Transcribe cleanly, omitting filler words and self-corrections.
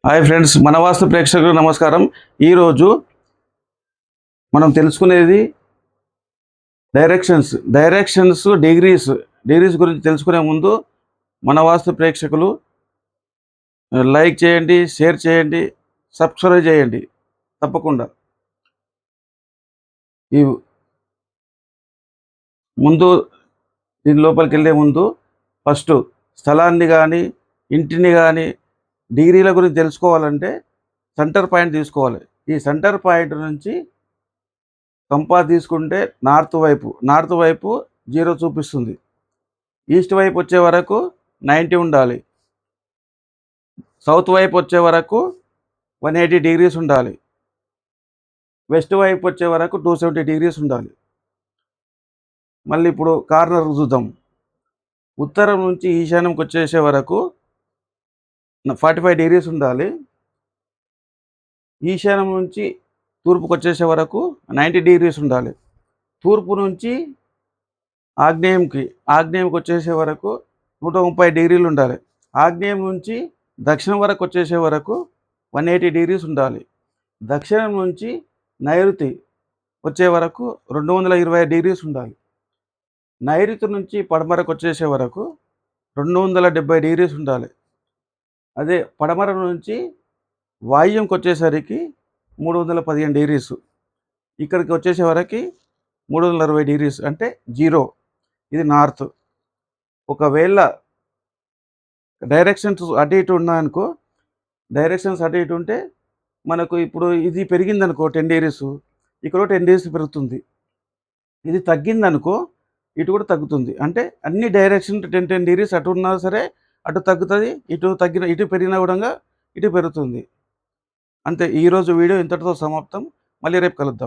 Hi friends, మన వాస్తు ప్రేక్షకులకు నమస్కారం. ఈరోజు మనం తెలుసుకునేది డైరెక్షన్స్ డిగ్రీస్ గురించి తెలుసుకునే ముందు మన వాస్తు ప్రేక్షకులు లైక్ చేయండి, షేర్ చేయండి, సబ్స్క్రైబ్ చేయండి తప్పకుండా. ఈ ముందు దీని లోపలికి వెళ్ళే ముందు ఫస్ట్ స్థలాన్ని కానీ ఇంటిని కానీ డిగ్రీల గురించి తెలుసుకోవాలంటే సెంటర్ పాయింట్ తీసుకోవాలి. ఈ సెంటర్ పాయింట్ నుంచి కంపాస్ తీసుకుంటే నార్త్ వైపు 0 చూపిస్తుంది. ఈస్ట్ వైపు వచ్చే వరకు 90 ఉండాలి. సౌత్ వైపు వచ్చే వరకు 180 డిగ్రీస్ ఉండాలి. వెస్ట్ వైపు వచ్చే వరకు 270 డిగ్రీస్ ఉండాలి. మళ్ళీ ఇప్పుడు కార్నర్ చూద్దాం. ఉత్తరం నుంచి ఈశాన్యంకి వచ్చేసే వరకు 45 డిగ్రీస్ ఉండాలి. ఈశాన్యం నుంచి తూర్పుకు వచ్చేసే వరకు 90 డిగ్రీస్ ఉండాలి. తూర్పు నుంచి ఆగ్నేయంకి వచ్చేసే వరకు 130 డిగ్రీలు ఉండాలి. ఆగ్నేయం నుంచి దక్షిణం వరకు వచ్చేసే వరకు 180 డిగ్రీస్ ఉండాలి. దక్షిణం నుంచి నైరుతి వచ్చే వరకు 220 డిగ్రీస్ ఉండాలి. నైరుతి నుంచి పడమరకు వచ్చేసే వరకు 270 డిగ్రీస్ ఉండాలి. అదే పడమర నుంచి వాయువ్యంకి వచ్చేసరికి 315 డిగ్రీస్. ఇక్కడికి వచ్చేసే వరకు 360 డిగ్రీస్ అంటే 0. ఇది నార్త్. ఒకవేళ డైరెక్షన్స్ అటు ఇటు ఉన్నాయనుకో, ఉంటే మనకు ఇప్పుడు ఇది పెరిగిందనుకో 10 డిగ్రీస్, ఇక్కడ 10 డిగ్రీస్ పెరుగుతుంది. ఇది తగ్గిందనుకో ఇటు కూడా తగ్గుతుంది. అంటే అన్ని డైరెక్షన్ 10 డిగ్రీస్ అటు ఉన్నా సరే అటు తగ్గుతుంది, ఇటు పెరిగినా కూడా ఇటు పెరుగుతుంది. అంతే. ఈరోజు వీడియో ఇంతటితో సమాప్తం. మళ్ళీ రేపు కలుద్దాం.